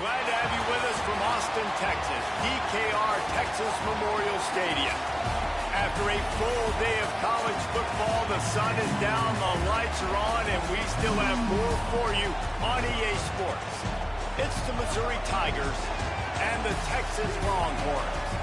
Glad to have you with us from Austin, Texas, DKR Texas Memorial Stadium. After a full day of college football, the sun is down, the lights are on, and we still have more for you on EA Sports. It's the Missouri Tigers and the Texas Longhorns.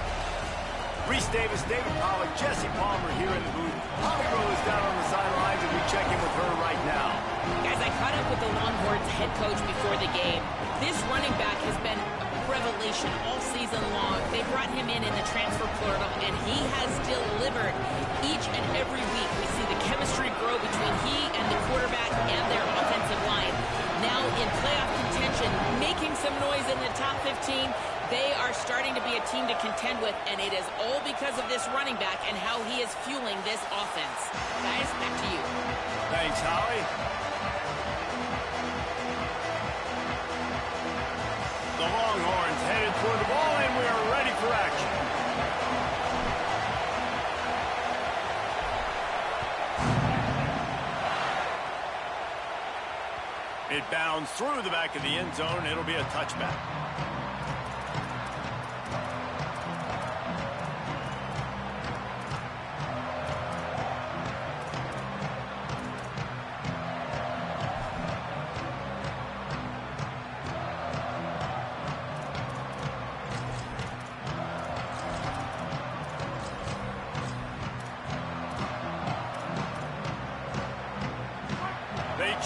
Reese Davis, David Pollack, Jesse Palmer here in the booth. Holly Rowe is down on the sidelines, and we check in with her right now. Guys, I caught up with the Longhorns head coach before the game. This running back has been a revelation all season long. They brought him in the transfer portal, and he has delivered each and every week. We see the chemistry grow between he and the quarterback and their offensive line. Now in playoff contention, making some noise in the top 15. They are starting to be a team to contend with, and it is all because of this running back and how he is fueling this offense. Guys, back to you. Thanks, Holly. The Longhorns headed toward the ball, and we are ready for action. It bounds through the back of the end zone. It'll be a touchback.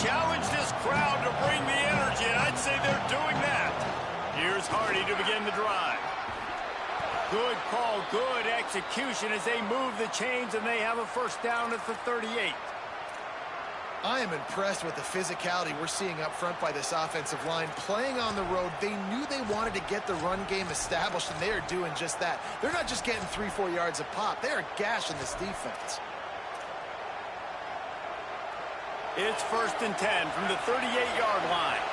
Challenge this crowd to bring the energy, and I'd say they're doing that. Here's Hardy to begin the drive. Good call, good execution as they move the chains, and they have a first down at the 38. I am impressed with the physicality we're seeing up front by this offensive line. Playing on the road, they knew they wanted to get the run game established, and they are doing just that. They're not just getting 3-4 yards a pop. They are gashing this defense. It's 1st and 10 from the 38-yard line.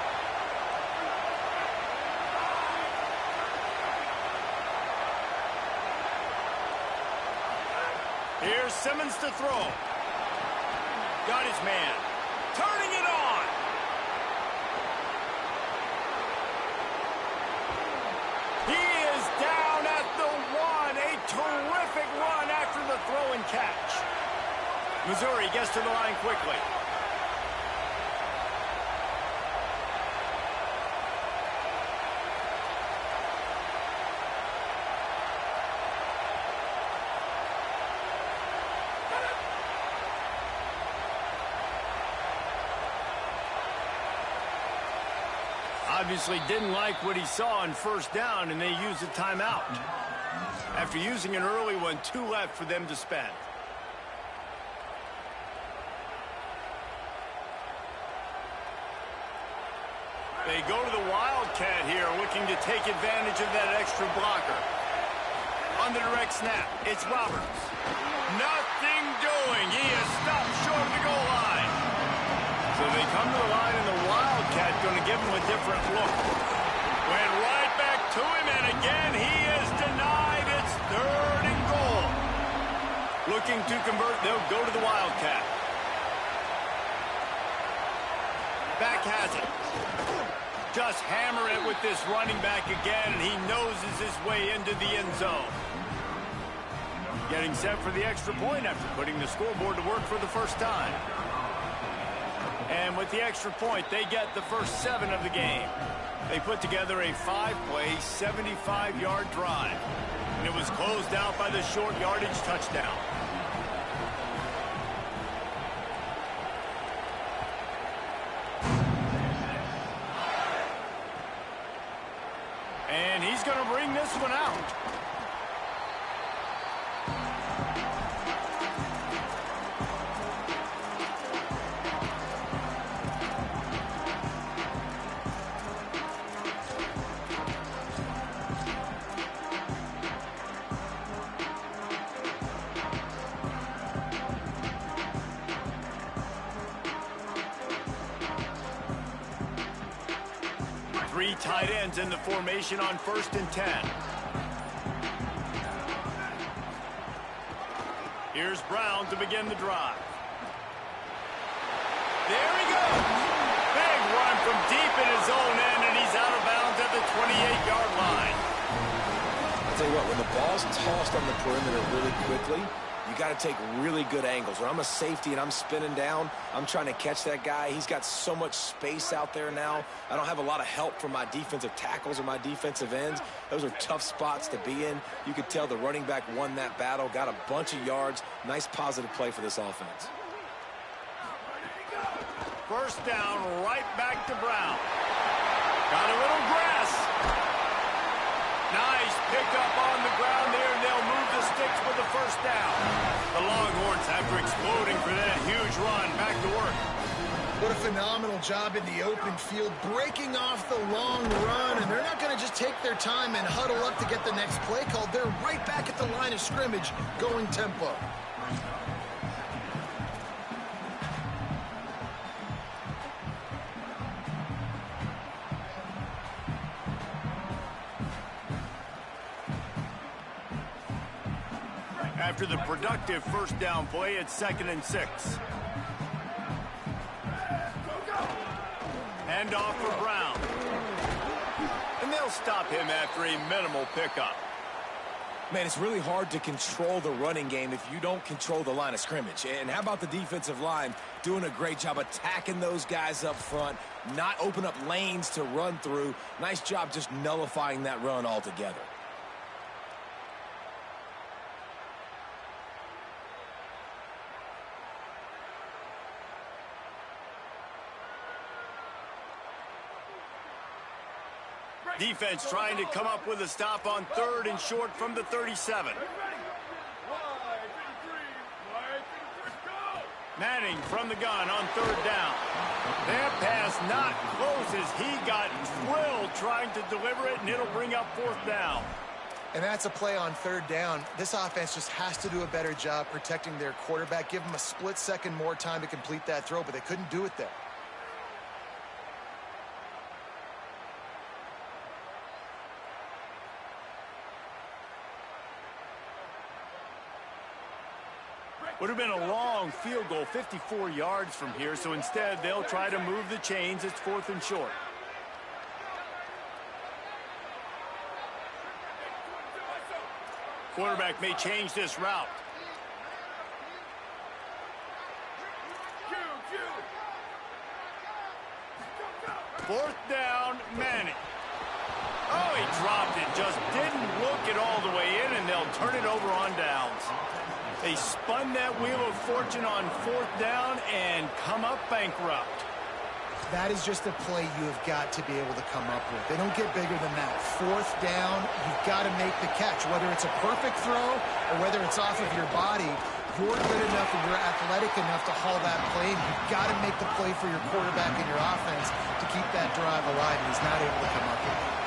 Here's Simmons to throw. Got his man. Turning it on. He is down at the 1. A terrific run after the throw and catch. Missouri gets to the line quickly. Obviously didn't like what he saw on first down, and they used a timeout. After using an early one, 2 left for them to spend. They go to the Wildcat here, looking to take advantage of that extra blocker. On the direct snap, it's Roberts. Nothing doing. He is stopped short of the goal line. So they come to the line, and the Wildcat going to give him a different look. Went right back to him, and again he is denied. It's 3rd and goal. Looking to convert, they'll go to the Wildcat. Back has it. Just hammer it with this running back again, and he noses his way into the end zone. Getting set for the extra point after putting the scoreboard to work for the first time. And with the extra point, they get the first 7 of the game. They put together a 5-play, 75-yard drive. And it was closed out by the short yardage touchdown. And he's going to bring this one out. Three tight ends in the formation on 1st and 10. Here's Brown to begin the drive. There he goes. Big run from deep in his own end, and he's out of bounds at the what, when the ball's tossed on the perimeter really quickly, you got to take really good angles. When I'm a safety and I'm spinning down, I'm trying to catch that guy. He's got so much space out there now. I don't have a lot of help from my defensive tackles or my defensive ends. Those are tough spots to be in. You could tell the running back won that battle, got a bunch of yards. Nice positive play for this offense. First down, right back to Brown. Got a little grass. Nice pickup on the ground there, and they'll move the sticks with the first down. The Longhorns, after exploding for that huge run, back to work. What a phenomenal job in the open field, breaking off the long run, and they're not going to just take their time and huddle up to get the next play called. They're right back at the line of scrimmage, going tempo. After the productive first down play, it's 2nd and 6. Hand off for Brown. And they'll stop him after a minimal pickup. Man, it's really hard to control the running game if you don't control the line of scrimmage. And how about the defensive line doing a great job attacking those guys up front, not open up lanes to run through. Nice job just nullifying that run altogether. Defense trying to come up with a stop on 3rd and short from the 37. Manning from the gun on 3rd down. That pass not close as he got drilled trying to deliver it, and it'll bring up 4th down. And that's a play on 3rd down. This offense just has to do a better job protecting their quarterback. Give them a split second more time to complete that throw, but they couldn't do it there. Would have been a long field goal, 54 yards from here, so instead they'll try to move the chains. It's 4th and short. Quarterback may change this route. Fourth down, Manning. Oh, he dropped it. Just didn't look it all the way in, and they'll turn it over on downs. They spun that wheel of fortune on 4th down and come up bankrupt. That is just a play you have got to be able to come up with. They don't get bigger than that. 4th down, you've got to make the catch. Whether it's a perfect throw or whether it's off of your body, you're good enough and you're athletic enough to haul that play, and you've got to make the play for your quarterback and your offense to keep that drive alive, and he's not able to come up with it.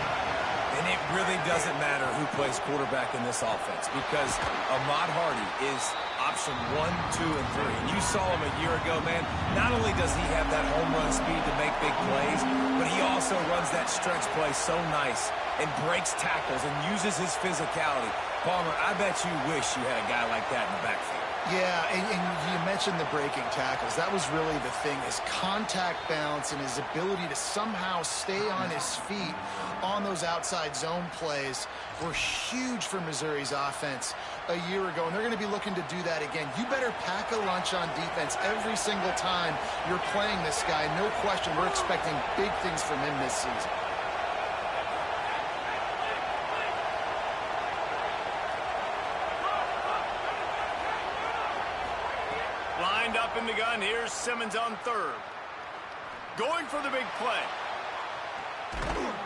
And it really doesn't matter who plays quarterback in this offense because Ahmad Hardy is option 1, 2, and 3. And you saw him a year ago, man. Not only does he have that home run speed to make big plays, but he also runs that stretch play so nice and breaks tackles and uses his physicality. Palmer, I bet you wish you had a guy like that in the backfield. Yeah, and you mentioned the breaking tackles. That was really the thing. His contact balance and his ability to somehow stay on his feet on those outside zone plays were huge for Missouri's offense a year ago, and they're going to be looking to do that again. You better pack a lunch on defense every single time you're playing this guy. No question, we're expecting big things from him this season. Lined up in the gun, here's Simmons on 3rd. Going for the big play.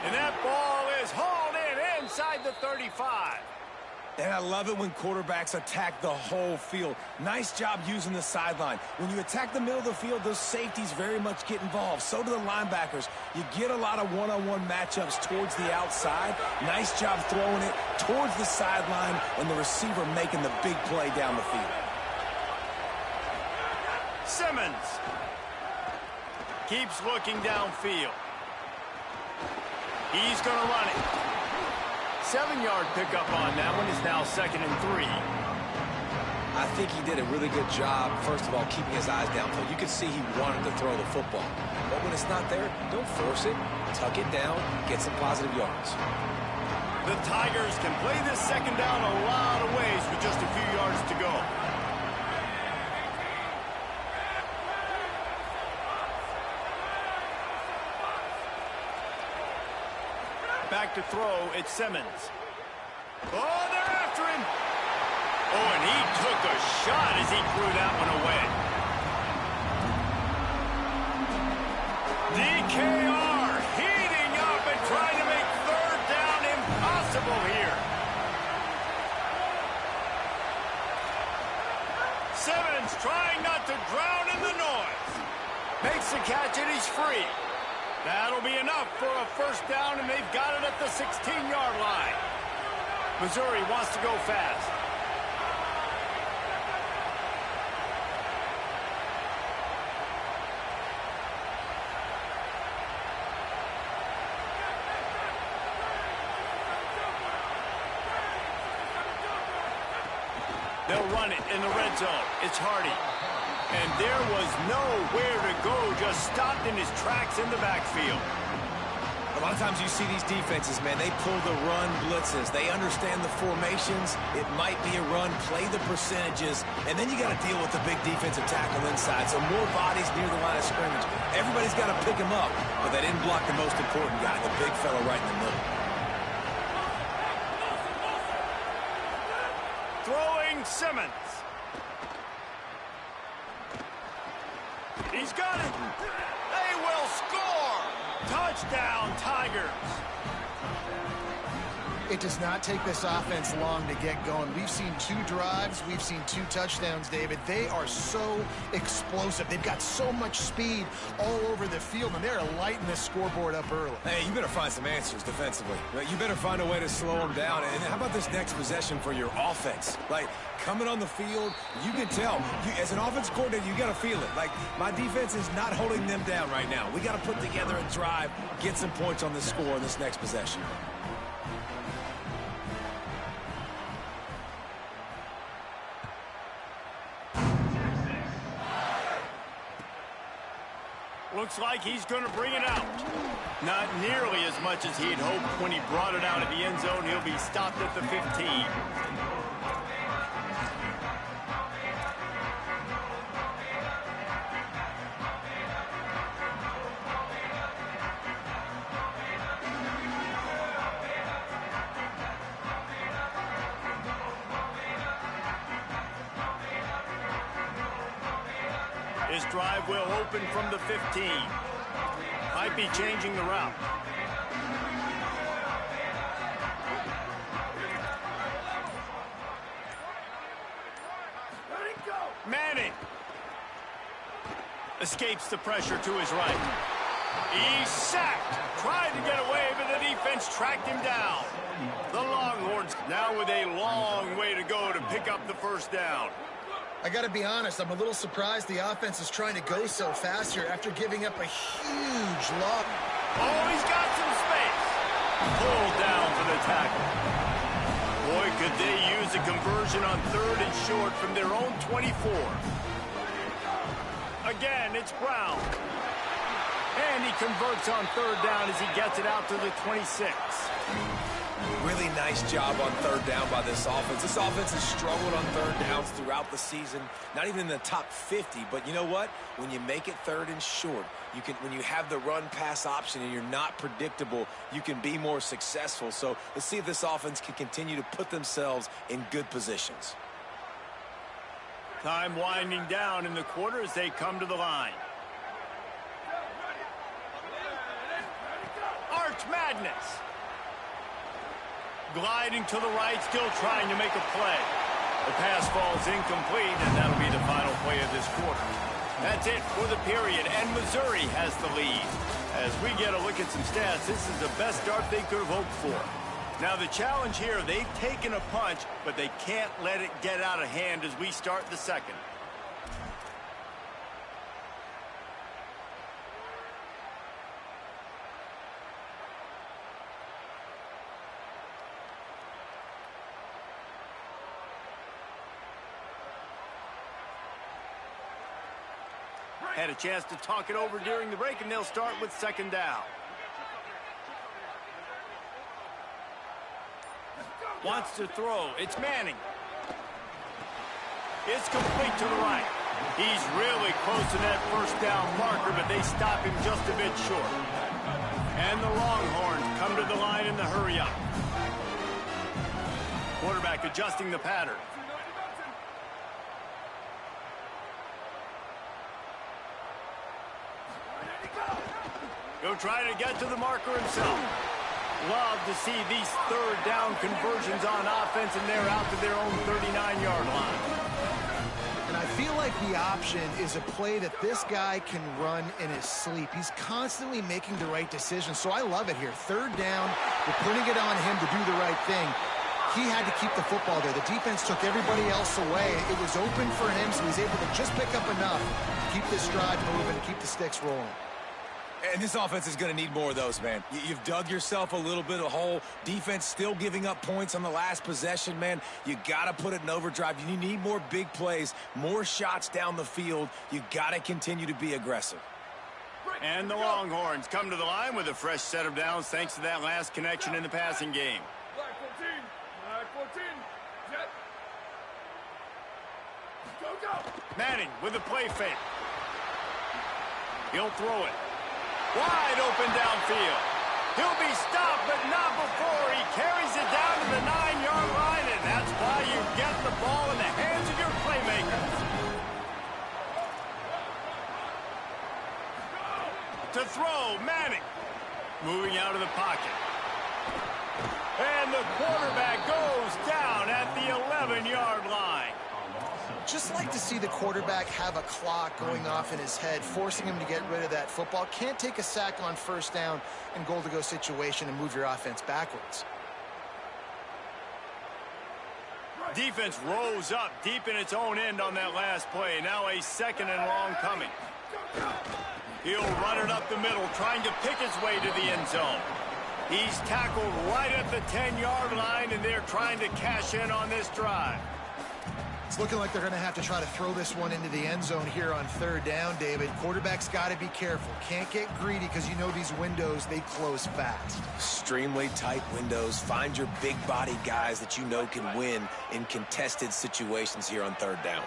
And that ball is hauled in inside the 35. And I love it when quarterbacks attack the whole field. Nice job using the sideline. When you attack the middle of the field, those safeties very much get involved. So do the linebackers. You get a lot of one-on-one matchups towards the outside. Nice job throwing it towards the sideline and the receiver making the big play down the field. Simmons keeps looking downfield. He's going to run it. 7-yard pickup on that one. Is now 2nd and 3. I think he did a really good job, first of all, keeping his eyes downfield. You could see he wanted to throw the football. But when it's not there, don't force it. Tuck it down, get some positive yards. The Tigers can play this second down a lot of ways with just a few yards to go. Back to throw, it's Simmons. Oh, they're after him. Oh, and he took a shot as he threw that one away. DKR heating up and trying to make third down impossible here. Simmons trying not to drown in the noise. Makes the catch and he's free. That'll be enough for a first down, and they've got it at the 16-yard line. Missouri wants to go fast. They'll run it in the red zone. It's Hardy. And there was nowhere to go, just stopped in his tracks in the backfield. A lot of times you see these defenses, man, they pull the run blitzes. They understand the formations. It might be a run, play the percentages, and then you got to deal with the big defensive tackle inside. So more bodies near the line of scrimmage. Everybody's got to pick him up, but they didn't block the most important guy, the big fella right in the middle. Throwing Simmons. He's got it. They will score. Touchdown, Tigers. It does not take this offense long to get going. We've seen 2 drives. We've seen 2 touchdowns, David. They are so explosive. They've got so much speed all over the field, and they're lighting the scoreboard up early. Hey, you better find some answers defensively. You better find a way to slow them down. And how about this next possession for your offense? Like, coming on the field, you can tell. As an offense coordinator, you got to feel it. Like, my defense is not holding them down right now. We got to put together a drive, get some points on the score in this next possession. Looks like he's going to bring it out. Not nearly as much as he'd hoped when he brought it out of the end zone. He'll be stopped at the 15. His drive will open from the 15. Might be changing the route. Manning escapes the pressure to his right. He's sacked. Tried to get away, but the defense tracked him down. The Longhorns now with a long way to go to pick up the first down. I got to be honest, I'm a little surprised the offense is trying to go so fast here after giving up a huge loss. Oh, he's got some space. Pulled down for the tackle. Boy, could they use a conversion on 3rd and short from their own 24. Again, it's Brown. And he converts on 3rd down as he gets it out to the 26. Really nice job on 3rd down by this offense. This offense has struggled on 3rd downs throughout the season. Not even in the top 50, but you know what? When you make it 3rd and short, when you have the run-pass option and you're not predictable, you can be more successful. So let's see if this offense can continue to put themselves in good positions. Time winding down in the quarter as they come to the line. Arch Madness. Gliding to the right, still trying to make a play. The pass falls incomplete, and that'll be the final play of this quarter. That's it for the period, and Missouri has the lead. As we get a look at some stats, this is the best start they could have hoped for. Now the challenge here, they've taken a punch, but they can't let it get out of hand as we start the second. Had a chance to talk it over during the break, and they'll start with 2nd down. Wants to throw. It's Manning. It's complete to the right. He's really close to that first down marker, but they stop him just a bit short. And the Longhorns come to the line in the hurry-up. Quarterback adjusting the pattern. He'll try to get to the marker himself. Love to see these third down conversions on offense, and they're out to their own 39-yard line. And I feel like the option is a play that this guy can run in his sleep. He's constantly making the right decision, so I love it here. Third down, we're putting it on him to do the right thing. He had to keep the football there. The defense took everybody else away. It was open for him, so he's able to just pick up enough to keep this drive moving, to keep the sticks rolling. And this offense is going to need more of those, man. You've dug yourself a little bit of a hole. Defense still giving up points on the last possession, man. You got to put it in overdrive. You need more big plays, more shots down the field. You got to continue to be aggressive. And the Longhorns come to the line with a fresh set of downs thanks to that last connection in the passing game. Black 14. Black 14. Jet. Go, go. Manning with the play fake. He'll throw it. Wide open downfield. He'll be stopped, but not before he carries it down to the 9-yard line, and that's why you get the ball in the hands of your playmakers. To throw, Manning. Moving out of the pocket. And the quarterback goes down at the 11-yard line. Just like to see the quarterback have a clock going off in his head, forcing him to get rid of that football. Can't take a sack on first down in goal-to-go situation and move your offense backwards. Defense rose up deep in its own end on that last play. Now a second and long coming. He'll run it up the middle, trying to pick his way to the end zone. He's tackled right at the 10-yard line, and they're trying to cash in on this drive. It's looking like they're going to have to try to throw this one into the end zone here on third down, David. Quarterback's got to be careful. Can't get greedy because you know these windows, they close fast. Extremely tight windows. Find your big body guys that you know can win in contested situations here on third down.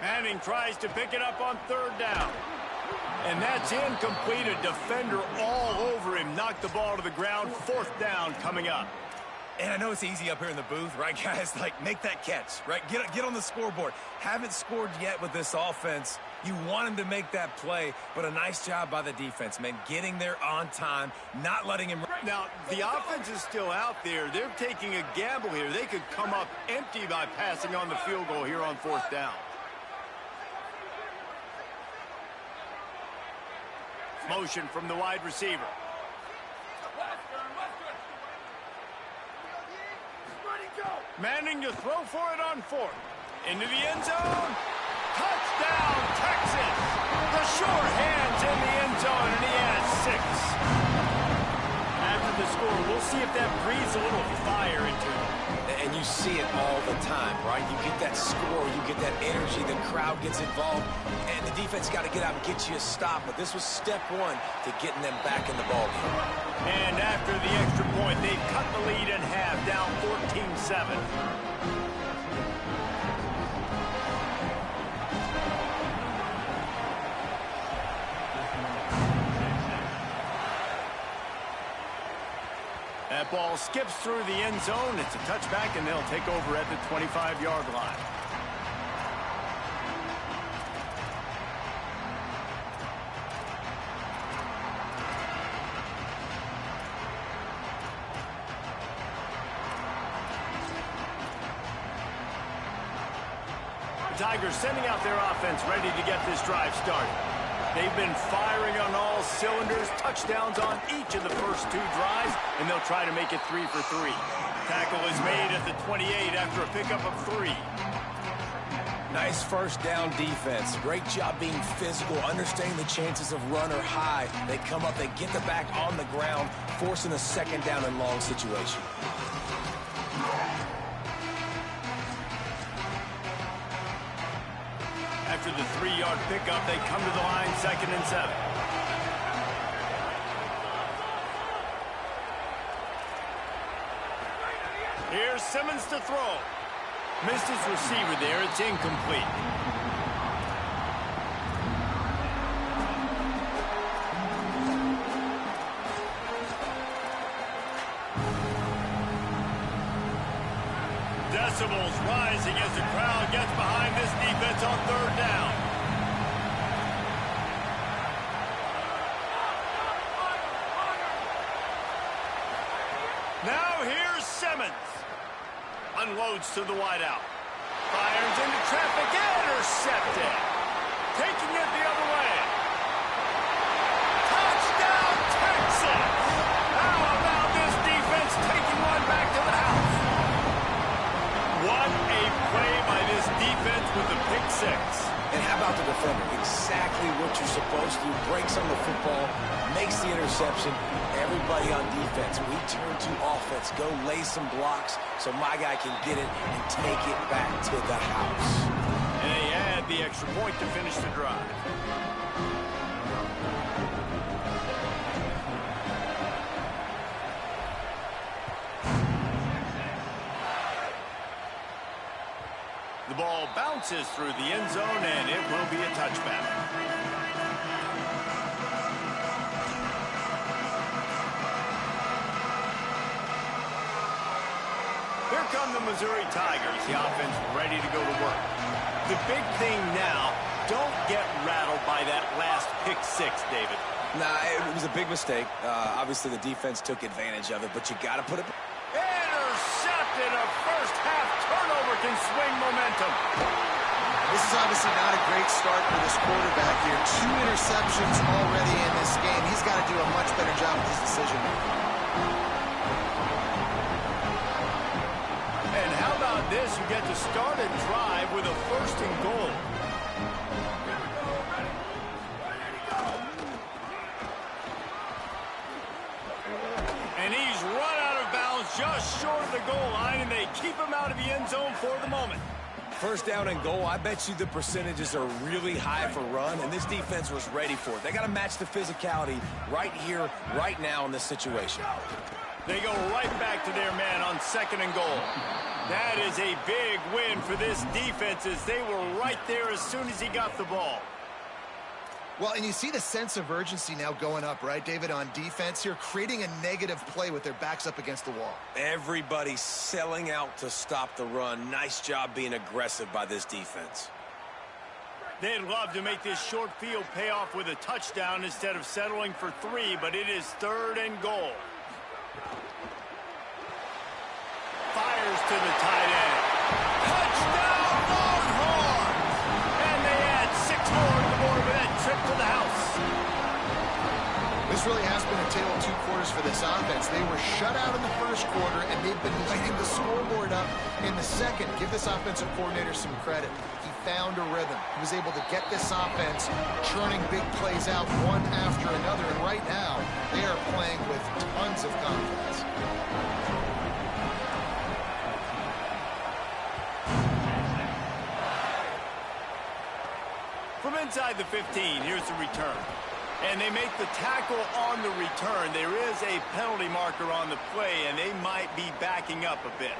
Manning tries to pick it up on third down. And that's incomplete. A defender all over him. Knocked the ball to the ground. Fourth down coming up. And I know it's easy up here in the booth, right, guys? Like, make that catch, right? Get on the scoreboard. Haven't scored yet with this offense. You want him to make that play, but a nice job by the defense, man. Getting there on time, not letting him... Now, the offense is still out there. They're taking a gamble here. They could come up empty by passing on the field goal here on fourth down. Motion from the wide receiver. Manning to throw for it on fourth. Into the end zone. Touchdown, Texas. The sure hands in the end zone, and he has 6. After the score, we'll see if that breathes a little fire into him. And you see it all the time, right? You get that score, you get that energy, the crowd gets involved, and the defense got to get out and get you a stop. But this was step one to getting them back in the ballgame. And after the extra point, they cut the lead in half, down 14-7. That ball skips through the end zone. It's a touchback, and they'll take over at the 25-yard line. The Tigers sending out their offense ready to get this drive started. They've been firing on all cylinders, touchdowns on each of the first 2 drives, and they'll try to make it 3 for 3. Tackle is made at the 28 after a pickup of 3. Nice first down defense. Great job being physical, understanding the chances of run or high. They come up, they get the back on the ground, forcing a second down and long situation. After the 3-yard pickup, they come to the line 2nd and 7. Here's Simmons to throw. Missed his receiver there. It's incomplete. Decibels rising as the crowd gets behind this defense on 3rd down. Now here's Simmons. Unloads to the wideout. Fires into traffic. Intercepted. Taking it the other way. Touchdown, Texas! How about this defense taking one back to the house? What a play by this defense with the pick 6. And how about the defender? Exactly what you're supposed to do. Breaks on the football, makes the interception. Everybody on defense, we turn to offense. Go lay some blocks so my guy can get it and take it back to the house. And they add the extra point to finish the drive. The ball bounces through the end zone, and it will be a touchback. Here come the Missouri Tigers. The offense ready to go to work. The big thing now, don't get rattled by that last pick 6, David. Nah, it was a big mistake. Obviously, the defense took advantage of it, but you got to put it... Intercepted. A first-half turnover can swing momentum. This is obviously not a great start for this quarterback here. 2 interceptions already in this game. He's got to do a much better job with his decision-making. And how about this? You get to start a drive with a 1st and goal. And he's run out of bounds just short of the goal line, and they keep him out of the end zone for the moment. 1st down and goal, I bet you the percentages are really high for run, and this defense was ready for it. They got to match the physicality right here, right now in this situation. They go right back to their man on 2nd and goal. That is a big win for this defense as they were right there as soon as he got the ball. Well, and you see the sense of urgency now going up, right, David, on defense here, creating a negative play with their backs up against the wall. Everybody's selling out to stop the run. Nice job being aggressive by this defense. They'd love to make this short field pay off with a touchdown instead of settling for 3, but it is 3rd and goal. Fires to the tight end. Touchdown, Longhorns! And they add 6 more to the board with that trip to the house. This really has been a tale of 2 quarters for this offense. They were shut out in the 1st quarter, and they've been lighting the scoreboard up in the 2nd. Give this offensive coordinator some credit. He found a rhythm. He was able to get this offense churning big plays out one after another, and right now, they are playing with tons of confidence. From inside the 15, here's the return. And they make the tackle on the return. There is a penalty marker on the play, and they might be backing up a bit.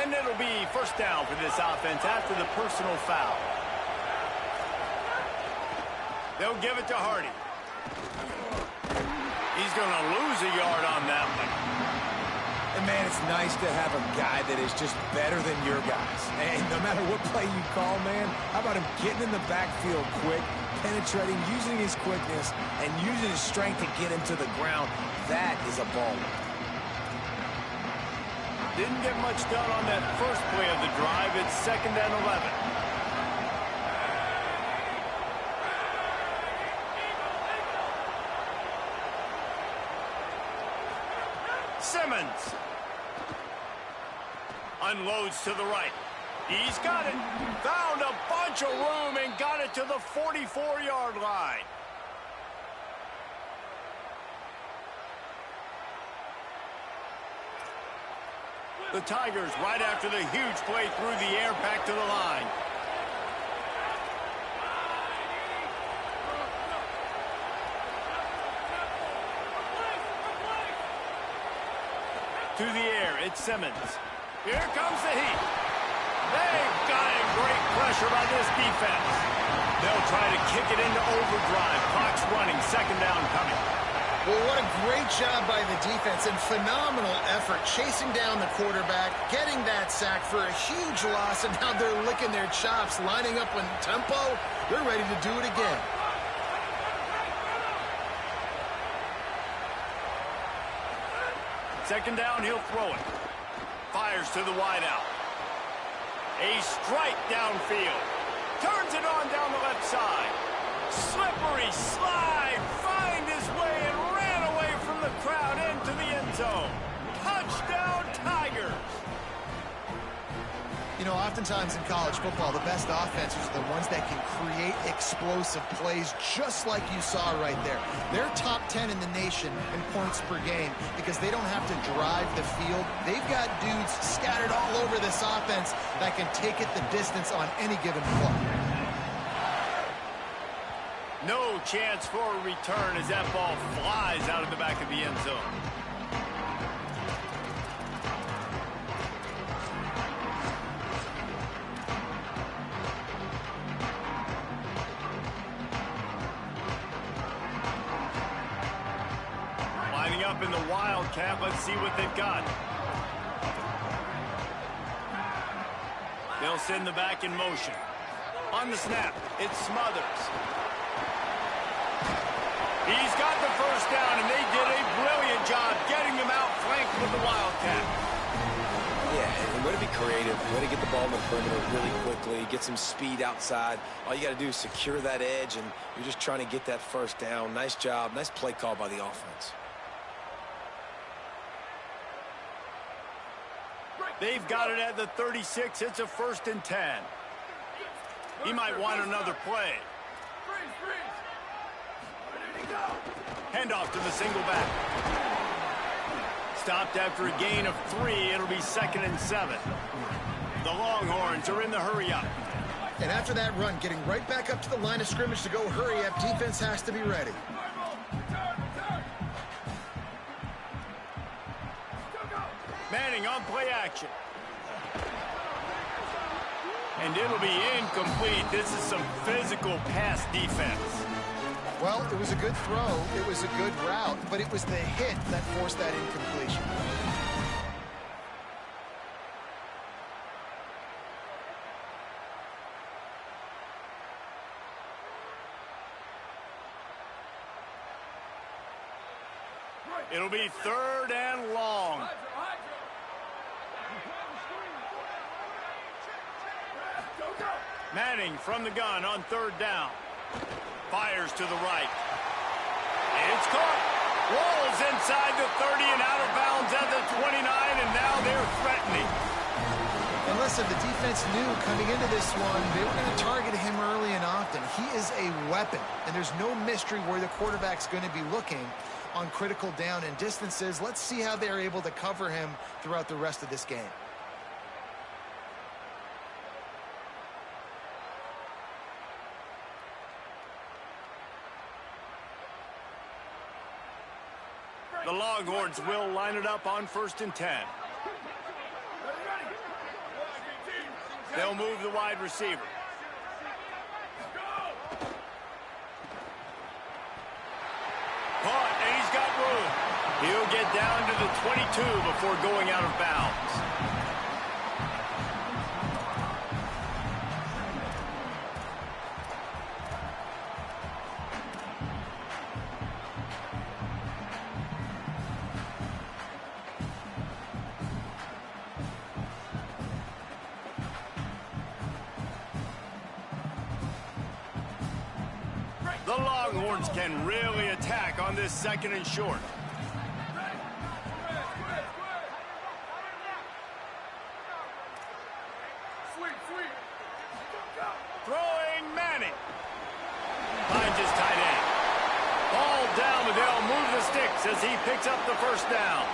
And it'll be 1st down for this offense after the personal foul. They'll give it to Hardy. He's going to lose a yard on that one. And, man, it's nice to have a guy that is just better than your guys. And no matter what play you call, man, how about him getting in the backfield quick, penetrating, using his quickness, and using his strength to get him to the ground? That is a baller. Didn't get much done on that first play of the drive. It's 2nd and 11. Simmons unloads to the right. He's got it. Found a bunch of room and got it to the 44-yard line. The Tigers right after the huge play through the air back to the line. To the air, it's Simmons. Here comes the heat. They've got a great pressure by this defense. They'll try to kick it into overdrive. Clock's running, second down coming. Well, what a great job by the defense and phenomenal effort chasing down the quarterback, getting that sack for a huge loss, and now they're licking their chops, lining up in tempo. They're ready to do it again. Second down, he'll throw it. Fires to the wideout. A strike downfield. Turns it on down the left side. Slippery slide. Find his way and ran away from the crowd into the end zone. Touchdown, Tigers. You know, oftentimes in college football, the best offenses are the ones that can create explosive plays, just like you saw right there. They're top 10 in the nation in points per game because they don't have to drive the field. They've got dudes scattered all over this offense that can take it the distance on any given play. No chance for a return as that ball flies out of the back of the end zone. Lining up in the Wildcat. Let's see what they've got. They'll send the back in motion. On the snap, it's Smothers. He's got the first down, and they did a brilliant job getting them out flanked with the Wildcat. Yeah, and way to be creative, way to get the ball in the perimeter really quickly, get some speed outside. All you got to do is secure that edge, and you're just trying to get that first down. Nice job, nice play call by the offense. They've got it at the 36. It's a 1st and 10. He might want another play. Handoff to the single back. Stopped after a gain of 3. It'll be 2nd and 7. The Longhorns are in the hurry-up. And after that run, getting right back up to the line of scrimmage to go hurry-up, defense has to be ready. Manning on play action. And it'll be incomplete. This is some physical pass defense. Well, it was a good throw, it was a good route, but it was the hit that forced that incompletion. It'll be 3rd and long. Manning from the gun on 3rd down. Fires to the right. It's caught. Rolls inside the 30 and out of bounds at the 29, and now they're threatening. And listen, the defense knew coming into this one, they were going to target him early and often. He is a weapon, and there's no mystery where the quarterback's going to be looking on critical down and distances. Let's see how they're able to cover him throughout the rest of this game. The Longhorns will line it up on 1st and 10. They'll move the wide receiver. Caught, and he's got room. He'll get down to the 22 before going out of bounds. The Longhorns can really attack on this 2nd and short. Sweep. the sticks as he picks up the first down.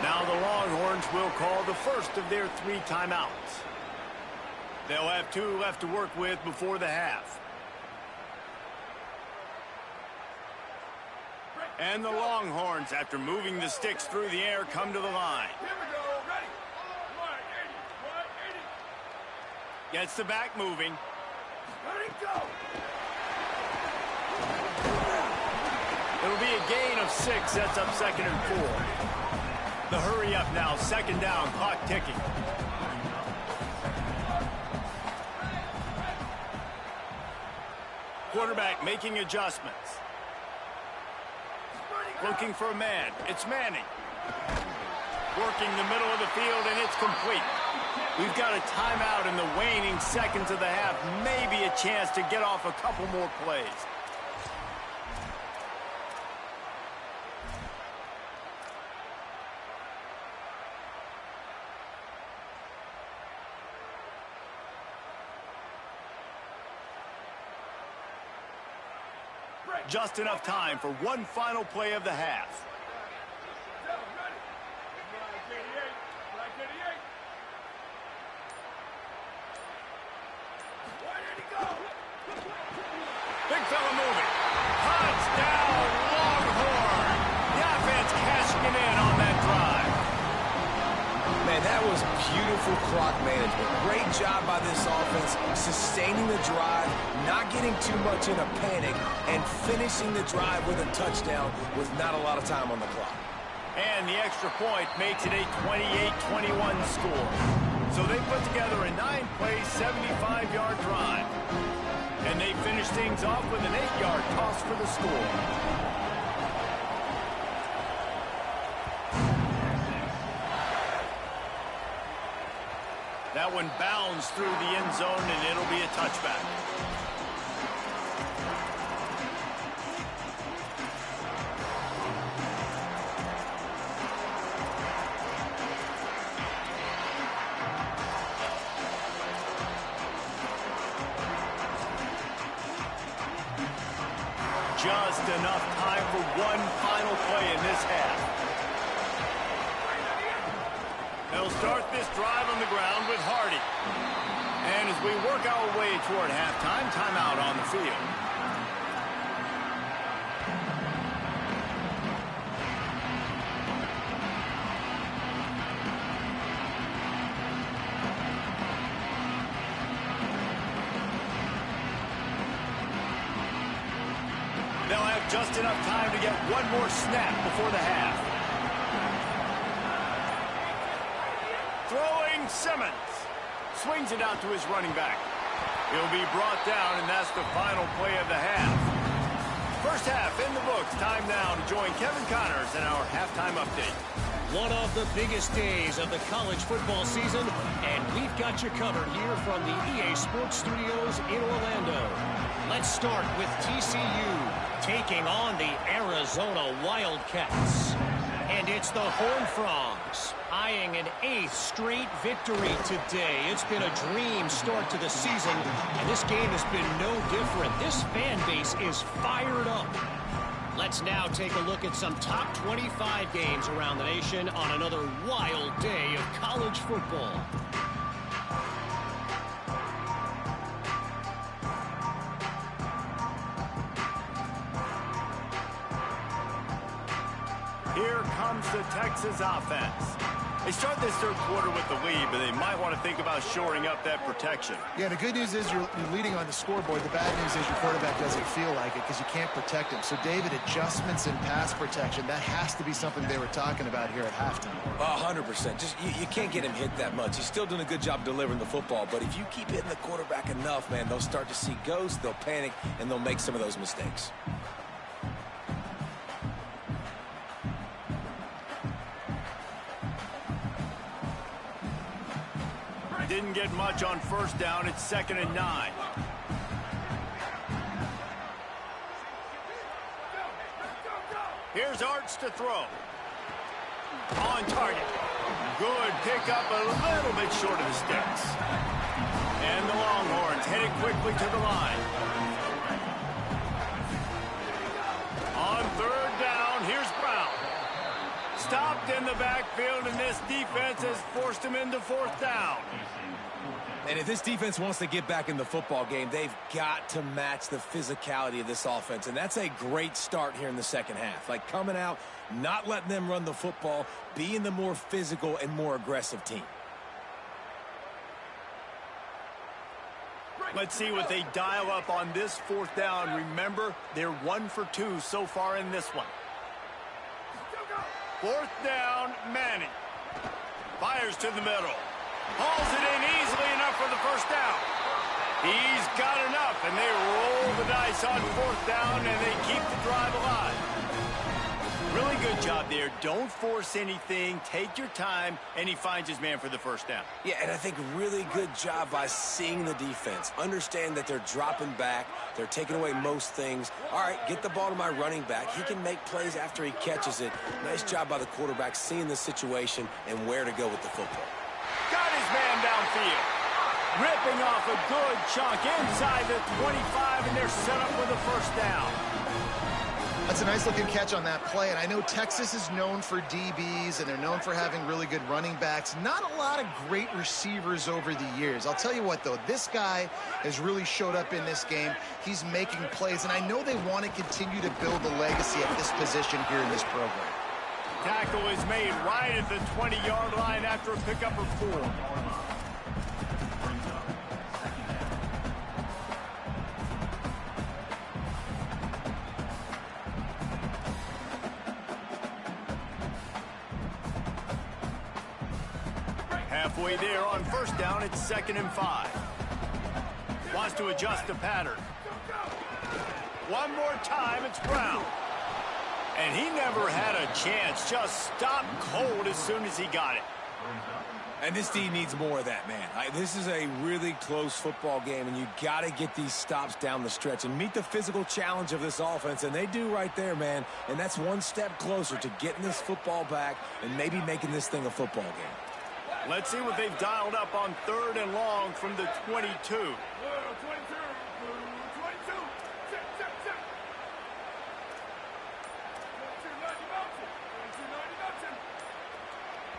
Now the Longhorns will call the first of their 3 timeouts. They'll have 2 left to work with before the half. And the Longhorns, after moving the sticks through the air, come to the line. Here we go. Ready. 180. Gets the back moving. Ready, go. It'll be a gain of 6, sets up 2nd and 4. The hurry up now, 2nd down, clock ticking. Quarterback making adjustments. Looking for a man. It's Manning. Working the middle of the field, and it's complete. We've got a timeout in the waning seconds of the half. Maybe a chance to get off a couple more plays. Just enough time for one final play of the half. Down, ready. Black 88. Black 88. 180, go. Big fella moving. Touchdown, Longhorn. The offense cashing it in on that drive. Man, that was beautiful clock management. Great job by this offense, sustaining the drive, not getting too much in a panic, and finishing the drive with a touchdown with not a lot of time on the clock. And the extra point makes it a 28-21 score. So they put together a 9-play, 75-yard drive. And they finish things off with an 8-yard toss for the score. That one bounds through the end zone, and it'll be a touchback. Just enough time for one final play in this half. They'll start this drive on the ground with Hardy. And as we work our way toward halftime, timeout on the field. They'll have just enough time to get one more snap before the half. Throwing Simmons. Swings it out to his running back. He'll be brought down, and that's the final play of the half. First half in the books. Time now to join Kevin Connors in our halftime update. One of the biggest days of the college football season, and we've got you covered here from the EA Sports Studios in Orlando. Let's start with TCU taking on the Arizona Wildcats. And it's the Horned Frogs eyeing an 8th straight victory today. It's been a dream start to the season, and this game has been no different. This fan base is fired up. Let's now take a look at some top 25 games around the nation on another wild day of college football. Here comes the Texas offense. They start this third quarter with the lead, but they might want to think about shoring up that protection. Yeah, the good news is you're leading on the scoreboard. The bad news is your quarterback doesn't feel like it because you can't protect him. So, David, adjustments in pass protection, that has to be something they were talking about here at halftime. 100%. Just you can't get him hit that much. He's still doing a good job delivering the football, but if you keep hitting the quarterback enough, man, they'll start to see ghosts, they'll panic, and they'll make some of those mistakes. Didn't get much on first down. It's 2nd and 9. Here's Arch to throw. On target. Good pickup, a little bit short of the sticks. And the Longhorns headed quickly to the line. On third down. stopped in the backfield, and this defense has forced him into fourth down. And if this defense wants to get back in the football game, they've got to match the physicality of this offense. And that's a great start here in the second half. Like coming out, not letting them run the football, being the more physical and more aggressive team. Let's see what they dial up on this fourth down. Remember, they're 1 for 2 so far in this one. Fourth down, Manning. Fires to the middle. Hauls it in easily enough for the first down. He's got enough, and they roll the dice on fourth down, and they keep the drive alive. Really good job there. Don't force anything. Take your time, and he finds his man for the first down. Yeah, and I think really good job by seeing the defense. Understand that they're dropping back. They're taking away most things. All right, get the ball to my running back. He can make plays after he catches it. Nice job by the quarterback seeing the situation and where to go with the football. Got his man downfield. Ripping off a good chunk inside the 25, and they're set up for the first down. That's a nice-looking catch on that play, and I know Texas is known for DBs, and they're known for having really good running backs. Not a lot of great receivers over the years. I'll tell you what, though, this guy has really showed up in this game. He's making plays, and I know they want to continue to build a legacy at this position here in this program. Tackle is made right at the 20-yard line after a pickup of 4. Halfway there on first down, it's 2nd and 5. Wants to adjust the pattern. One more time, it's Brown. And he never had a chance. Just stopped cold as soon as he got it. And this D needs more of that, man. This is a really close football game, and you got to get these stops down the stretch and meet the physical challenge of this offense, and they do right there, man. And that's one step closer to getting this football back and maybe making this thing a football game. Let's see what they've dialed up on 3rd and long from the 22.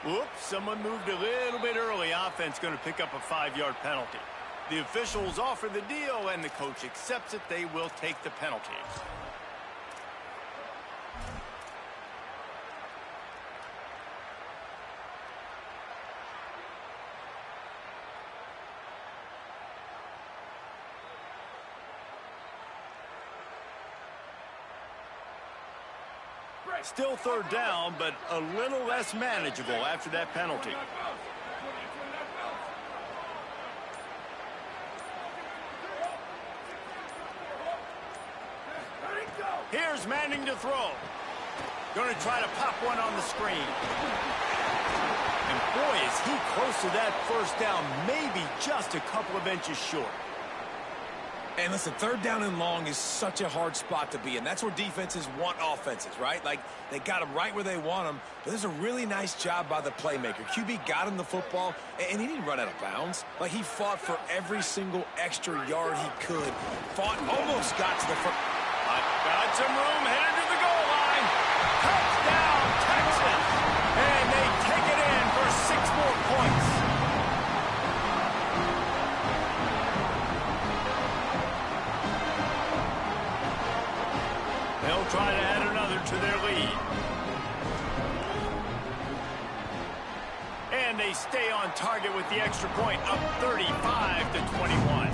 Whoops, someone moved a little bit early. Offense going to pick up a 5-yard penalty. The officials offer the deal, and the coach accepts it. They will take the penalty. Still 3rd down, but a little less manageable after that penalty. Here's Manning to throw. Going to try to pop one on the screen. And boy, is he close to that first down, maybe just a couple of inches short. And listen, 3rd down and long is such a hard spot to be in. That's where defenses want offenses, right? Like, they got them right where they want them. But there's a really nice job by the playmaker. QB got him the football, and he didn't run out of bounds. Like, he fought for every single extra yard he could. Fought, almost got to the first. Got some room, headed to the goal line. Touchdown, Texas. And they take it in for 6 more points. They'll try to add another to their lead. And they stay on target with the extra point, up 35-21.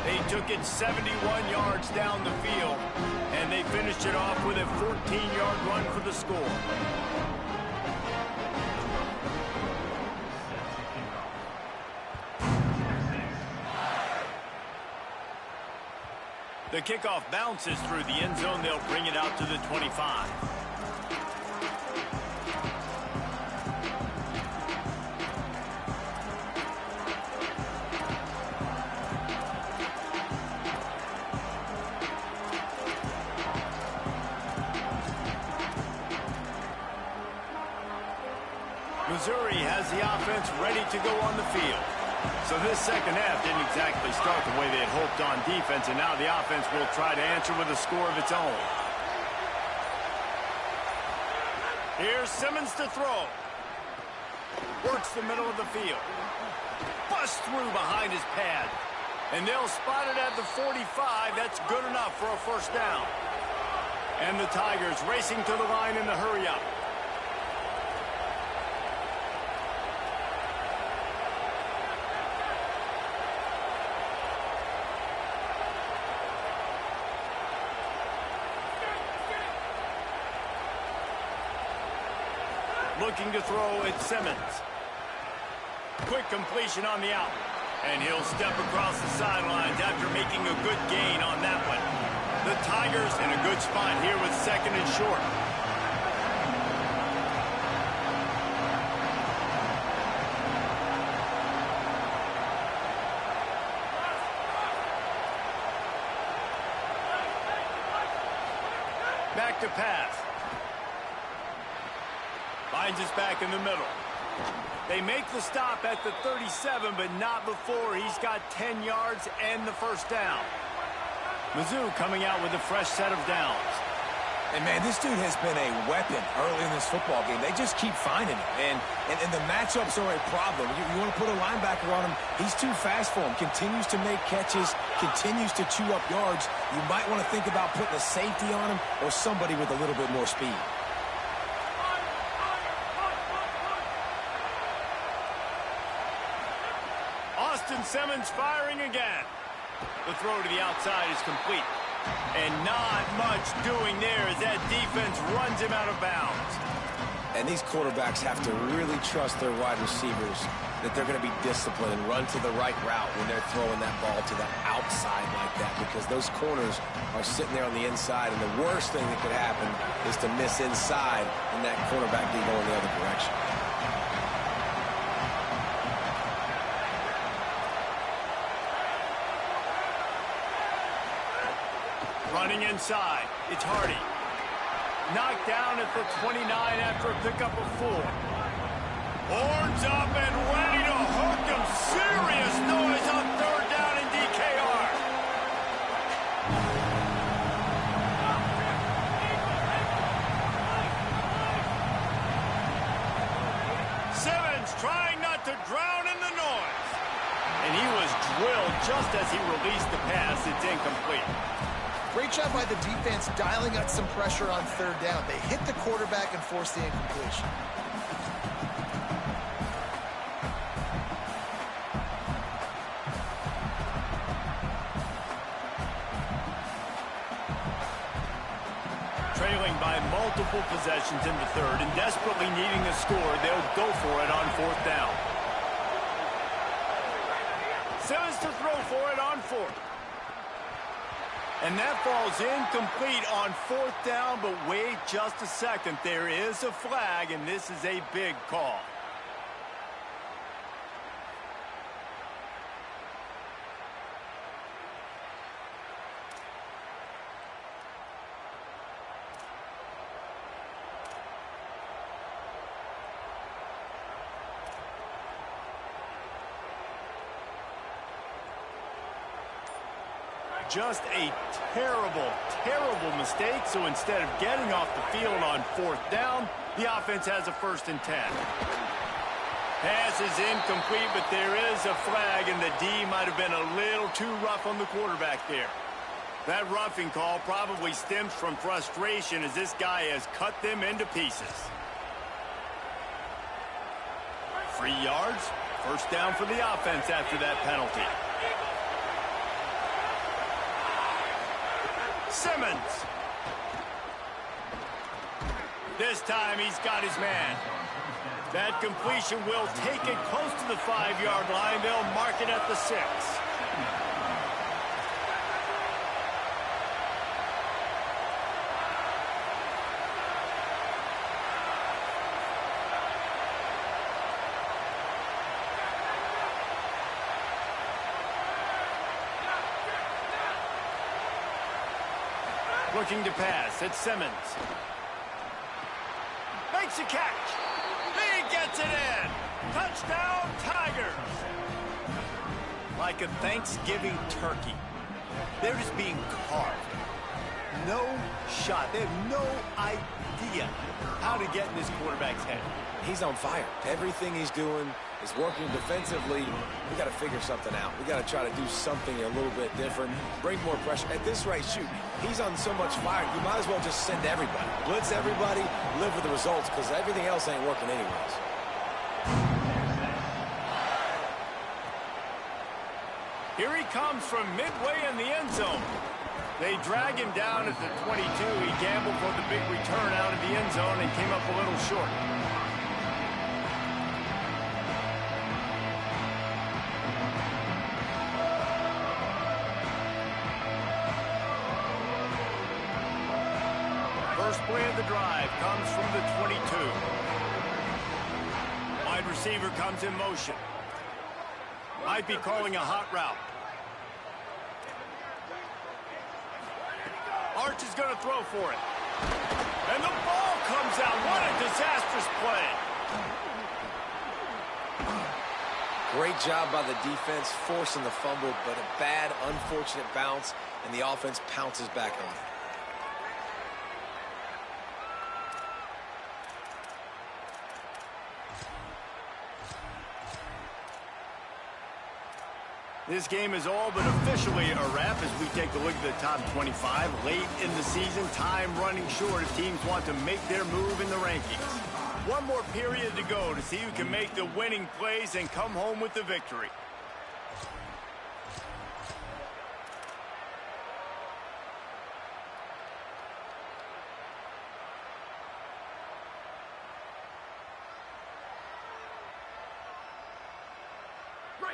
They took it 71 yards down the field, and they finished it off with a 14-yard run for the score. The kickoff bounces through the end zone. They'll bring it out to the 25. Missouri has the offense ready to go on the field. So this second half didn't exactly start the way they had hoped on defense, and now the offense will try to answer with a score of its own. Here's Simmons to throw. Works the middle of the field. Busts through behind his pad. And they'll spot it at the 45. That's good enough for a first down. And the Tigers racing to the line in the hurry-up. Looking to throw at Simmons. Quick completion on the out. And he'll step across the sidelines after making a good gain on that one. The Tigers in a good spot here with second and short. Back to pass. Finds us back in the middle. They make the stop at the 37, but not before he's got 10 yards and the first down. Mizzou coming out with a fresh set of downs. And, man, this dude has been a weapon early in this football game. They just keep finding him. And the matchups are a problem. You want to put a linebacker on him, he's too fast for him. Continues to make catches, continues to chew up yards. You might want to think about putting a safety on him or somebody with a little bit more speed. Austin Simmons firing again. The throw to the outside is complete. And not much doing there as that defense runs him out of bounds. And these quarterbacks have to really trust their wide receivers that they're going to be disciplined and run to the right route when they're throwing that ball to the outside like that, because those corners are sitting there on the inside, and the worst thing that could happen is to miss inside and that cornerback be going the other direction. Running inside, it's Hardy. Knocked down at the 29 after a pickup of 4. Horns up and ready to hook him. Serious noise on third down in DKR. Simmons trying not to drown in the noise. And he was drilled just as he released the pass. It's incomplete. Great job by the defense dialing up some pressure on third down. They hit the quarterback and forced the incompletion. Trailing by multiple possessions in the third and desperately needing a score, they'll go for it on fourth down. Simmons to throw for it on fourth. And that falls incomplete on fourth down, but wait just a second. There is a flag, and this is a big call. Just a terrible, terrible mistake. So instead of getting off the field on fourth down, the offense has a 1st and 10. Pass is incomplete, but there is a flag, and the D might have been a little too rough on the quarterback there. That roughing call probably stems from frustration as this guy has cut them into pieces. 3 yards, first down for the offense after that penalty. Simmons. This time he's got his man. That completion will take it close to the 5-yard line. They'll mark it at the 6. Looking to pass, it's Simmons. Makes a catch. He gets it in. Touchdown, Tigers. Like a Thanksgiving turkey, they're just being carved. No shot. They have no idea how to get in this quarterback's head. He's on fire. Everything he's doing is working defensively. We got to figure something out. We got to try to do something a little bit different, bring more pressure. At this rate, shoot, he's on so much fire, you might as well just send everybody. Blitz everybody, live with the results, because everything else ain't working anyways. Here he comes from midway in the end zone. They drag him down at the 22. He gambled for the big return out of the end zone and came up a little short. First play of the drive comes from the 22. Wide receiver comes in motion. Might be calling a hot route. Arch is going to throw for it. And the ball comes out. What a disastrous play. Great job by the defense, forcing the fumble, but a bad, unfortunate bounce, and the offense pounces back on it. This game is all but officially a wrap as we take a look at the top 25. Late in the season, time running short as teams want to make their move in the rankings. One more period to go to see who can make the winning plays and come home with the victory.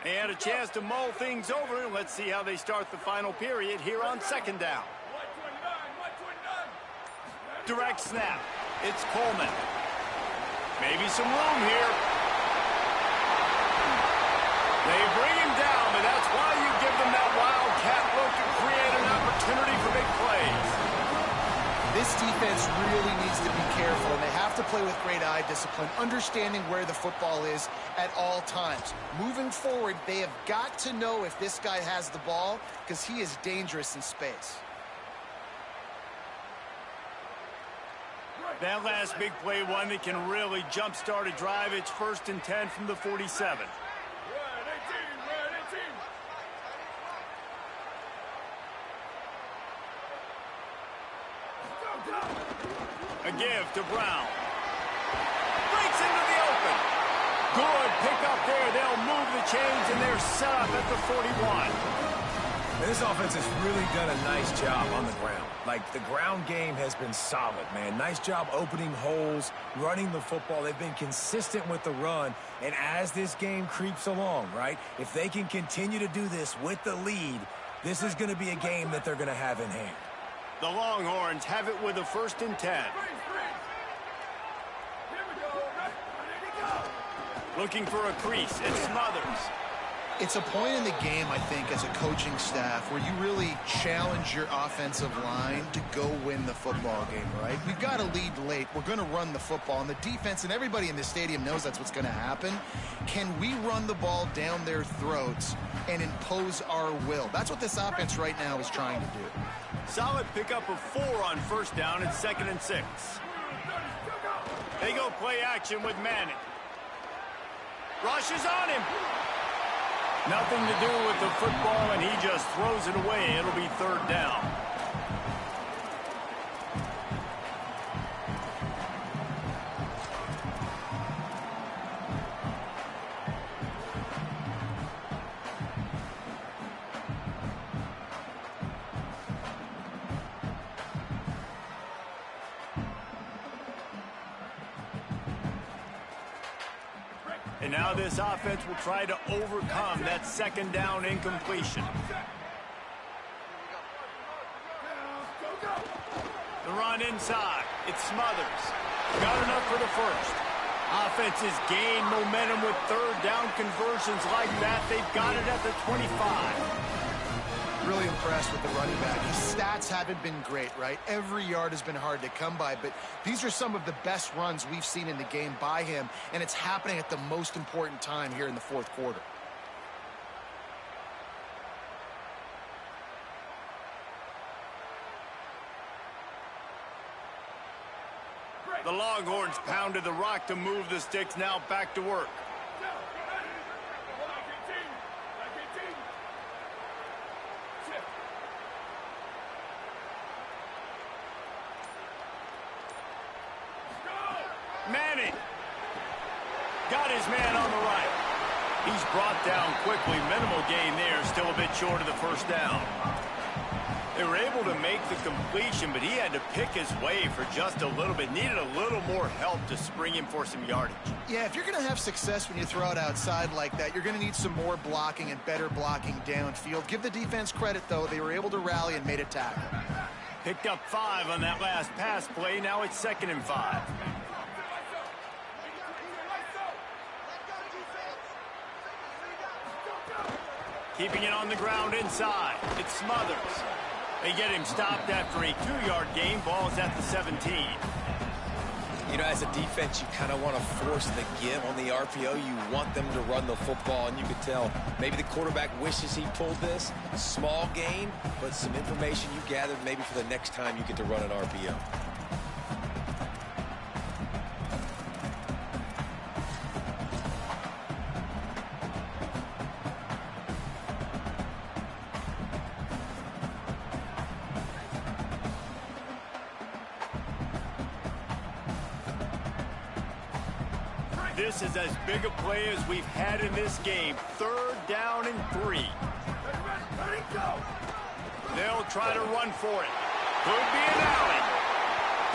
And a chance to mull things over. Let's see how they start the final period here on second down. 129. Direct snap. It's Coleman. Maybe some room here. They bring him down, but that's why you give them that wildcat look to create an opportunity for big plays. This defense really needs to be careful, and they have to play with great eye discipline, understanding where the football is at all times. Moving forward, they have got to know if this guy has the ball, because he is dangerous in space. That last big play, one that can really jumpstart a drive. It's 1st and 10 from the 47. A give to Brown. Breaks into the open. Good pick up there. They'll move the chains, and they're set up at the 41. And this offense has really done a nice job on the ground. Like, the ground game has been solid, man. Nice job opening holes, running the football. They've been consistent with the run. And as this game creeps along, right, if they can continue to do this with the lead, this is going to be a game that they're going to have in hand. The Longhorns have it with a 1st and 10. Looking for a crease. It's Smothers. It's a point in the game, I think, as a coaching staff where you really challenge your offensive line to go win the football game, right? We've got to lead late. We're going to run the football, and the defense and everybody in the stadium knows that's what's going to happen. Can we run the ball down their throats and impose our will? That's what this offense right now is trying to do. Solid pickup of 4 on 1st down and 2nd and 6. They go play action with Manning. Rushes on him. Nothing to do with the football, and he just throws it away. It'll be 3rd down. And now this offense will try to overcome that 2nd down incompletion. The run inside. It's Smothers. Got enough for the 1st. Offenses gain momentum with 3rd down conversions like that. They've got it at the 25. Really impressed with the running back. His stats haven't been great, right? Every yard has been hard to come by, but these are some of the best runs we've seen in the game by him, and it's happening at the most important time here in the 4th quarter. The Longhorns pounded the rock to move the sticks, now back to work. Manning got his man on the right. He's brought down quickly. Minimal gain there, still a bit short of the first down. They were able to make the completion, but he had to pick his way for just a little bit. Needed a little more help to spring him for some yardage. Yeah, if you're going to have success when you throw it outside like that, you're going to need some more blocking and better blocking downfield. Give the defense credit, though. They were able to rally and made a tackle. Picked up 5 on that last pass play. Now it's 2nd and 5. Keeping it on the ground inside. It's Smothers. They get him stopped after a 2-yard gain. Ball's at the 17. You know, as a defense, you kind of want to force the give on the RPO. You want them to run the football, and you could tell maybe the quarterback wishes he pulled this. Small gain, but some information you gathered maybe for the next time you get to run an RPO. This is as big a play as we've had in this game. 3rd down and 3. They'll try to run for it. Could be an alley.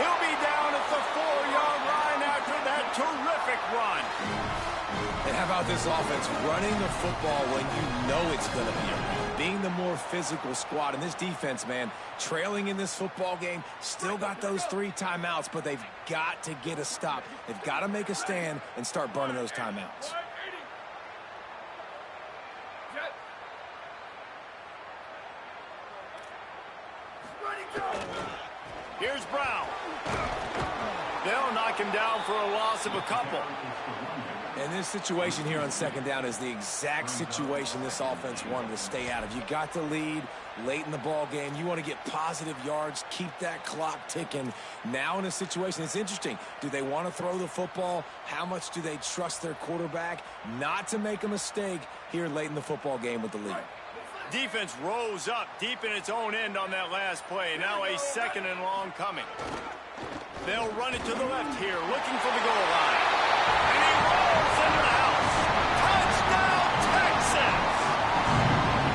He'll be down at the 4-yard line after that terrific run. And how about this offense running the football when you know it's going to be a run? Being the more physical squad. And this defense, man, trailing in this football game, still got those 3 timeouts, but they've got to get a stop. They've got to make a stand and start burning those timeouts. Here's Brown. They'll knock him down for a loss of a couple. And this situation here on 2nd down is the exact situation this offense wanted to stay out of. You got the lead late in the ball game. You want to get positive yards, keep that clock ticking. Now in a situation, it's interesting. Do they want to throw the football? How much do they trust their quarterback not to make a mistake here late in the football game with the lead? Defense rose up deep in its own end on that last play. Now a 2nd and long coming. They'll run it to the left here, looking for the goal line. And he rolls into the house. Touchdown, Texans!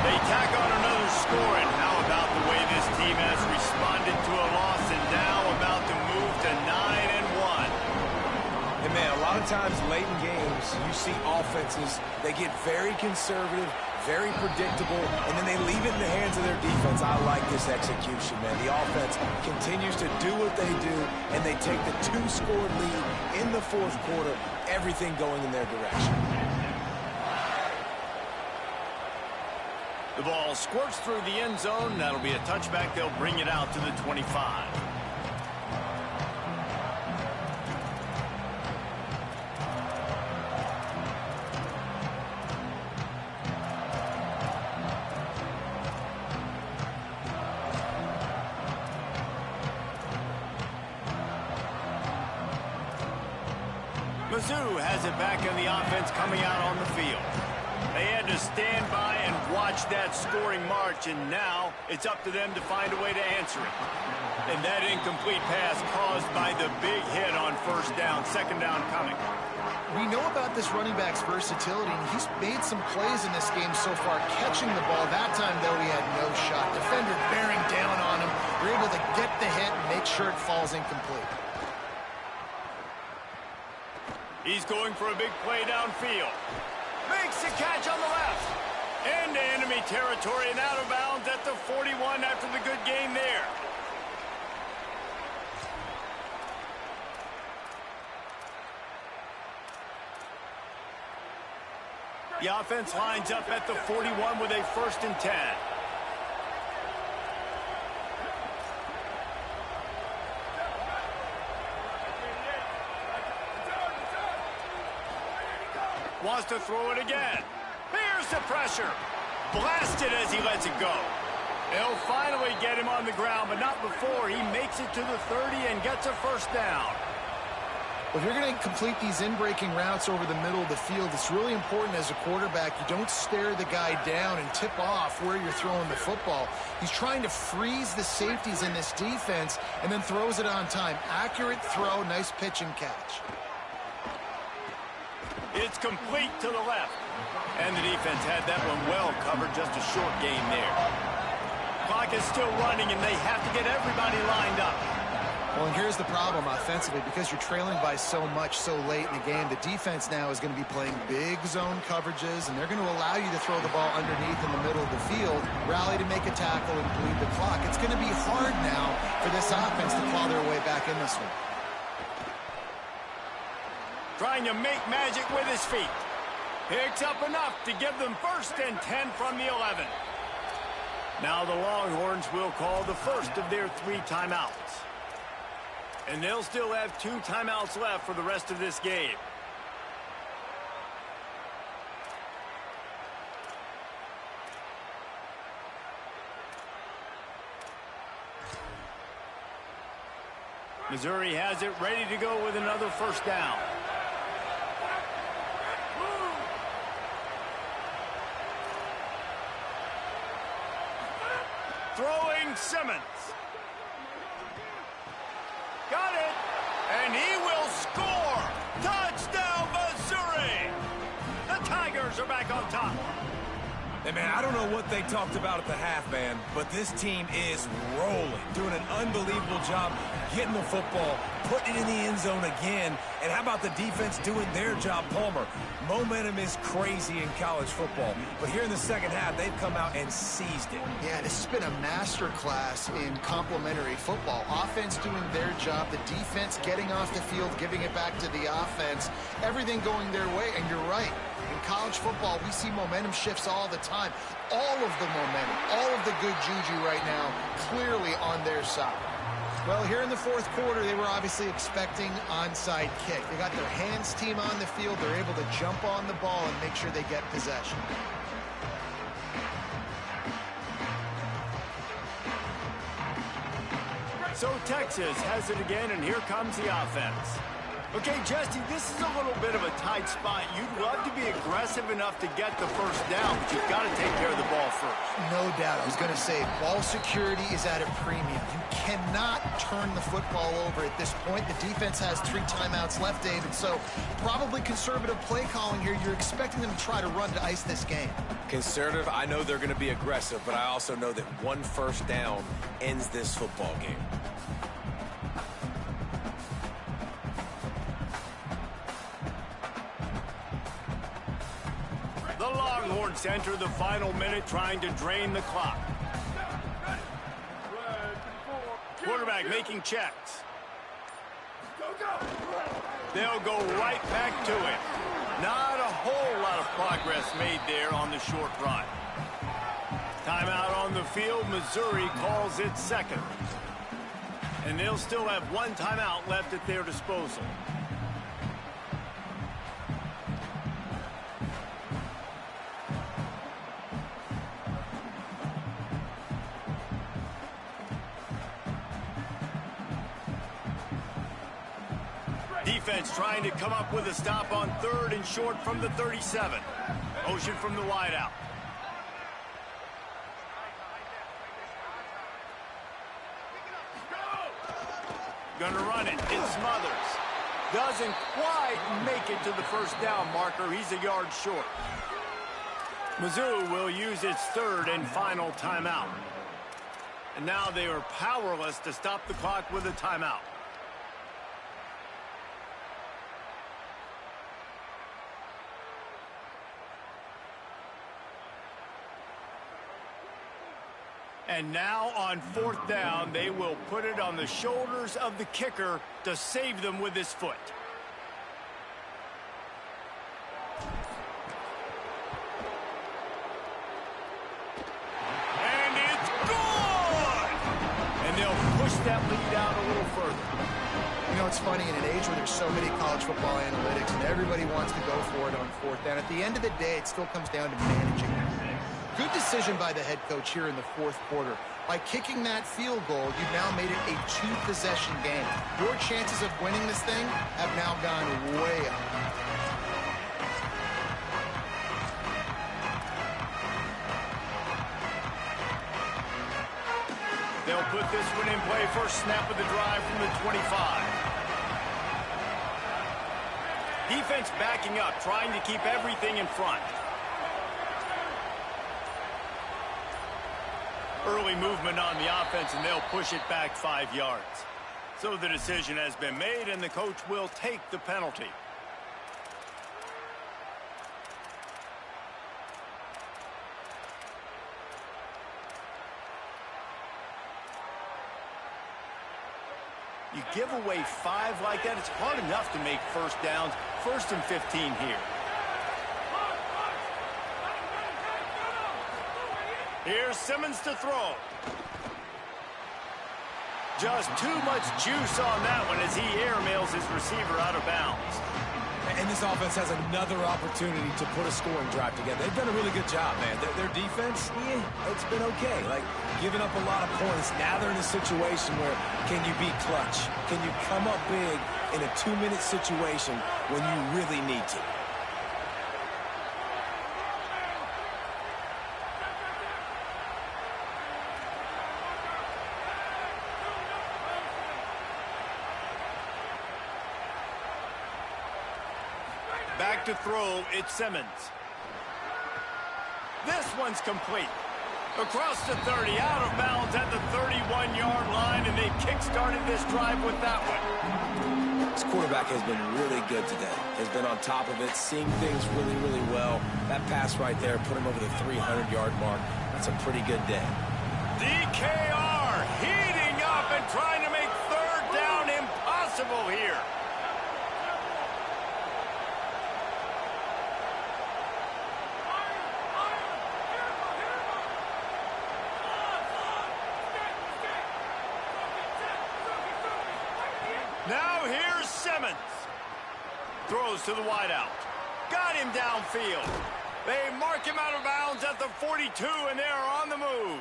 They tack on another score, and how about the way this team has responded to a loss and now about to move to 9-1. And man, a lot of times late in games, you see offenses, they get very conservative, very predictable, and then they leave it in the hands of their defense. I like this execution, man. The offense continues to do what they do, and they take the 2-score lead in the 4th quarter, everything going in their direction. The ball squirts through the end zone. That'll be a touchback. They'll bring it out to the 25. Mizzou has it back in the offense coming out on the field. They had to stand by and watch that scoring march, and now it's up to them to find a way to answer it. And that incomplete pass caused by the big hit on 1st down, 2nd down coming. We know about this running back's versatility, and he's made some plays in this game so far, catching the ball. That time, though, he had no shot. Defender bearing down on him. They're able to get the hit and make sure it falls incomplete. He's going for a big play downfield. Makes the catch on the left. Into enemy territory and out of bounds at the 41 after the good game there. The offense lines up at the 41 with a 1st and 10. Wants to throw it again. Here's the pressure. Blasted as he lets it go. They'll finally get him on the ground, but not before he makes it to the 30 and gets a 1st down. Well, if you're going to complete these in-breaking routes over the middle of the field, it's really important as a quarterback you don't stare the guy down and tip off where you're throwing the football. He's trying to freeze the safeties in this defense and then throws it on time. Accurate throw, nice pitch and catch. It's complete to the left. And the defense had that one well covered, just a short gain there. Clock is still running, and they have to get everybody lined up. Well, and here's the problem offensively. Because you're trailing by so much so late in the game, the defense now is going to be playing big zone coverages, and they're going to allow you to throw the ball underneath in the middle of the field, rally to make a tackle, and bleed the clock. It's going to be hard now for this offense to claw their way back in this one. Trying to make magic with his feet. Picks up enough to give them 1st and 10 from the 11. Now the Longhorns will call the first of their 3 timeouts. And they'll still have 2 timeouts left for the rest of this game. Missouri has it ready to go with another 1st down. Throwing Simmons. Got it. And he will score. Touchdown, Missouri. The Tigers are back on top. Hey, man, I don't know what they talked about at the half, man, but this team is rolling, doing an unbelievable job getting the football, putting it in the end zone again. And how about the defense doing their job, Palmer? Momentum is crazy in college football, but here in the second half, they've come out and seized it. Yeah, this has been a master class in complementary football. Offense doing their job, the defense getting off the field, giving it back to the offense, everything going their way, and you're right. In college football, we see momentum shifts all the time. All of the momentum, all of the good juju right now, clearly on their side. Well, here in the 4th quarter, they were obviously expecting onside kick. They got their hands team on the field. They're able to jump on the ball and make sure they get possession. So Texas has it again, and here comes the offense. Okay, Jesse, this is a little bit of a tight spot. You'd love to be aggressive enough to get the 1st down, but you've got to take care of the ball first. No doubt. I was going to say, ball security is at a premium. You cannot turn the football over at this point. The defense has 3 timeouts left, David, so probably conservative play calling here. You're expecting them to try to run to ice this game. Conservative, I know they're going to be aggressive, but I also know that 1 1st down ends this football game. The Longhorns enter the final minute trying to drain the clock. Quarterback making checks. They'll go right back to it. Not a whole lot of progress made there on the short run. Timeout on the field. Missouri calls it 2nd. And they'll still have 1 timeout left at their disposal. Defense trying to come up with a stop on 3rd and short from the 37. Motion from the wideout. Gonna run it. It's Smothers. Doesn't quite make it to the 1st down marker. He's a yard short. Mizzou will use its 3rd and final timeout. And now they are powerless to stop the clock with a timeout. And now on 4th down, they will put it on the shoulders of the kicker to save them with his foot. And it's good! And they'll push that lead out a little further. You know, it's funny, in an age where there's so many college football analytics and everybody wants to go for it on 4th down, at the end of the day, it still comes down to managing it. Good decision by the head coach here in the fourth quarter. By kicking that field goal, you've now made it a two-possession game. Your chances of winning this thing have now gone way up. They'll put this one in play. First snap of the drive from the 25. Defense backing up, trying to keep everything in front. Early movement on the offense, and they'll push it back 5 yards. So the decision has been made, and the coach will take the penalty. You give away 5 like that, it's hard enough to make first downs. 1st and 15 here. Here's Simmons to throw. Just too much juice on that one as he airmails his receiver out of bounds. And this offense has another opportunity to put a scoring drive together. They've done a really good job, man. Their defense, yeah, it's been okay. Like, giving up a lot of points. Now they're in a situation where can you be clutch? Can you come up big in a 2-minute situation when you really need to? Back to throw, it's Simmons. This one's complete. Across the 30, out of bounds at the 31-yard line, and they've kick-started this drive with that one. This quarterback has been really good today. Has been on top of it, seeing things really, really well. That pass right there put him over the 300-yard mark. That's a pretty good day. DKR heating up and trying to make third down impossible here. Now here's Simmons. Throws to the wideout. Got him downfield. They mark him out of bounds at the 42, and they're on the move.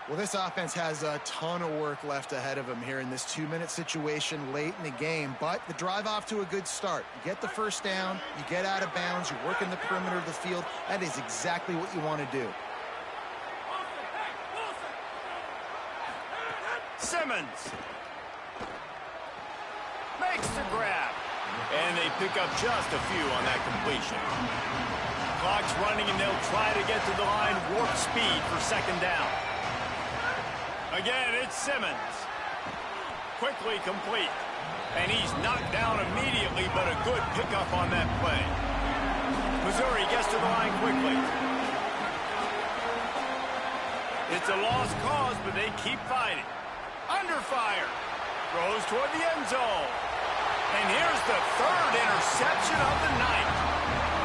Well, this offense has a ton of work left ahead of them here in this 2-minute situation late in the game, but the drive off to a good start. You get the first down, you get out of bounds, you work in the perimeter of the field. That is exactly what you want to do. Simmons makes the grab, and they pick up just a few on that completion. Clock's running, and they'll try to get to the line warp speed for second down. Again, it's Simmons. Quickly complete, and he's knocked down immediately, but a good pickup on that play. Missouri gets to the line quickly. It's a lost cause, but they keep fighting. Under fire. Throws toward the end zone. And here's the third interception of the night.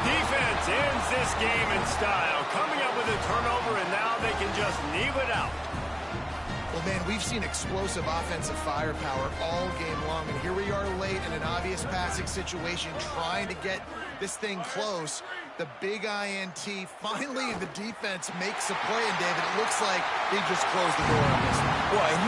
Defense ends this game in style, coming up with a turnover, and now they can just kneel it out. Well, man, we've seen explosive offensive firepower all game long, and here we are late in an obvious passing situation trying to get this thing close. The big INT, finally the defense makes a play, and David, it looks like they just closed the door on this one. Well, and